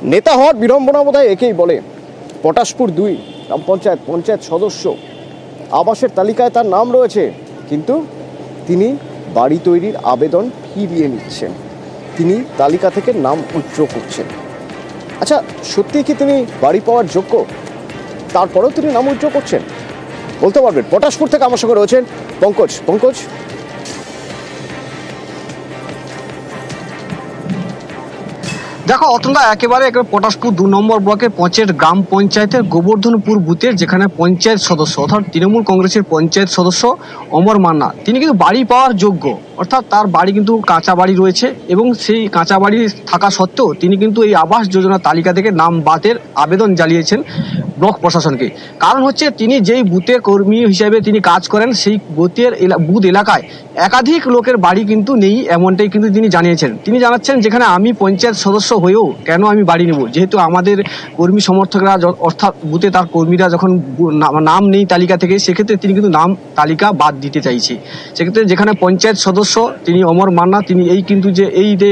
নেতা হওয়ার বিড়ম্বনা বোধহয় একেই বলে। পটাশপুর 2 গ্রাম পঞ্চায়েত সদস্য, আবাসের তালিকায় তার নাম রয়েছে, কিন্তু তিনি বাড়ি তৈরির আবেদন ফিরিয়ে নিচ্ছেন, তিনি তালিকা থেকে নাম উইথড্র করছেন। আচ্ছা, সত্যি কি তিনি বাড়ি পাওয়ার যোগ্য? তারপরেও তিনি নাম উইথড্র করছেন, বলতে পারবেন। পটাশপুর থেকে আমার সঙ্গে রয়েছেন পঙ্কজ। দেখো অতন্দা, একেবারে পটাশপুর 2 নম্বর ব্লকের পঞ্চায়েত গ্রাম পঞ্চায়েতের গোবর্ধনপুর বুথের যেখানে পঞ্চায়েত সদস্য অর্থাৎ তৃণমূল কংগ্রেসের পঞ্চায়েত সদস্য অমর মান্না, তিনি কিন্তু বাড়ি পাওয়ার যোগ্য, অর্থাৎ তার বাড়ি কিন্তু কাঁচা বাড়ি রয়েছে এবং সেই কাঁচা বাড়ি থাকা সত্ত্বেও তিনি কিন্তু এই আবাস যোজনার তালিকা থেকে নাম বাদের আবেদন জানিয়েছেন ব্লক প্রশাসনকে। কারণ হচ্ছে তিনি যেই বুথে কর্মী হিসেবে তিনি কাজ করেন, সেই বুথ এলাকায় একাধিক লোকের বাড়ি কিন্তু নেই, এমনটাই কিন্তু তিনি জানিয়েছেন। তিনি জানাচ্ছেন, যেখানে আমি পঞ্চায়েত সদস্য হয়েও কেন আমি বাড়ি নেব, যেহেতু আমাদের কর্মী সমর্থকরা অর্থাৎ বুথে তার কর্মীরা যখন নাম নেই তালিকা থেকে, সেক্ষেত্রে তিনি কিন্তু নাম তালিকা বাদ দিতে চাইছে। সেক্ষেত্রে যেখানে পঞ্চায়েত সদস্য তিনি অমর মান্না, তিনি এই কিন্তু যে এই যে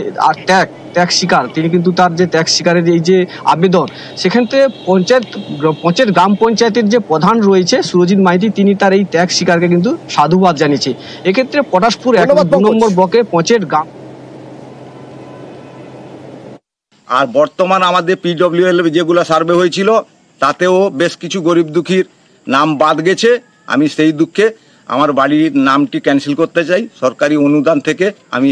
ত্যাগ স্বীকার, তিনি কিন্তু তার যে ত্যাগ স্বীকারের এই যে আবেদন, সেক্ষেত্রে পঞ্চায়েত গ্রাম পঞ্চায়েতের যে প্রধান রয়েছে সুরজিৎ মাইতি, তিনি তার এই ত্যাগ স্বীকারকে কিন্তু সাধুবাদ জানিয়েছে। এক্ষেত্রে পটাশপুর 2 নম্বর ব্লকে পঞ্চায়েত গ্রাম। আর বর্তমান আমাদের PWL যেগুলো সার্ভে হয়েছিল, তাতেও বেশ কিছু গরিব দুঃখীর নাম বাদ গেছে। আমি সেই দুঃখে আমার বাড়ির নামটি ক্যান্সেল করতে চাই। সরকারি অনুদান থেকে আমি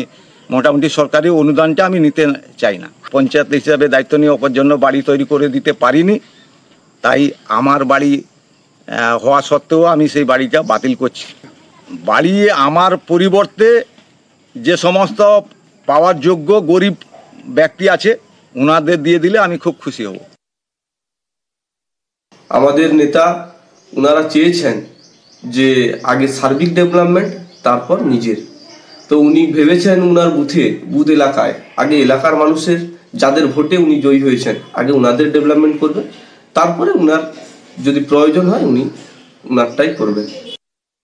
মোটামুটি সরকারি অনুদানটা আমি নিতে চাই না। পঞ্চায়েত হিসাবে দায়িত্ব নেওয়ার জন্য বাড়ি তৈরি করে দিতে পারিনি, তাই আমার বাড়ি হওয়া সত্ত্বেও আমি সেই বাড়িটা বাতিল করছি। বাড়ি আমার পরিবর্তে যে সমস্ত পাওয়ার যোগ্য গরিব ব্যক্তি আছে, ওনাদের দিয়ে দিলে আমি খুব খুশি হব। আমাদের নেতা ওনারা চেয়েছেন যে আগে সার্বিক ডেভেলপমেন্ট, তারপর নিজের। তো উনি ভেবেছেন উনার বুথ এলাকায় আগে এলাকার মানুষের যাদের ভোটে উনি জয়ী হয়েছেন, আগে ওনাদের ডেভেলপমেন্ট করবেন, তারপরে উনার যদি প্রয়োজন হয় উনি উনারটাই করবেন।